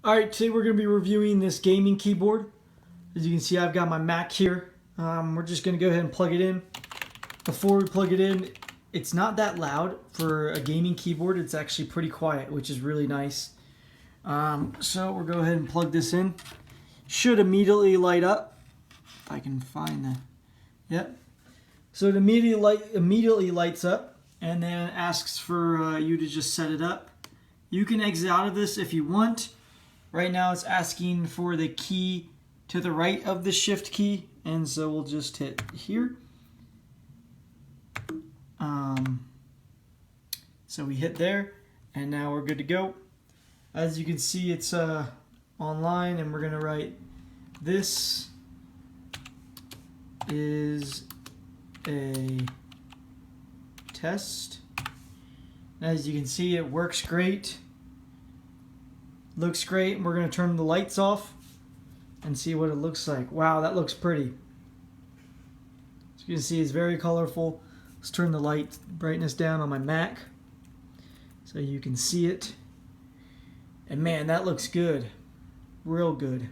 Alright, today we're going to be reviewing this gaming keyboard. As you can see, I've got my Mac here. We're just going to go ahead and plug it in. Before we plug it in, it's not that loud for a gaming keyboard. It's actually pretty quiet, which is really nice. So we'll go ahead and plug this in. Should immediately light up. If I can find the... Yep. So it immediately lights up and then asks for you to just set it up. You can exit out of this if you want. Right now it's asking for the key to the right of the shift key, and so we'll just hit here. So we hit there, and now we're good to go. As you can see, it's online, and we're going to write, "This is a test." As you can see, it works great. Looks great. We're going to turn the lights off and see what it looks like. Wow, that looks pretty. As you can see, it's very colorful. Let's turn the light brightness down on my Mac so you can see it. And man, that looks good. Real good.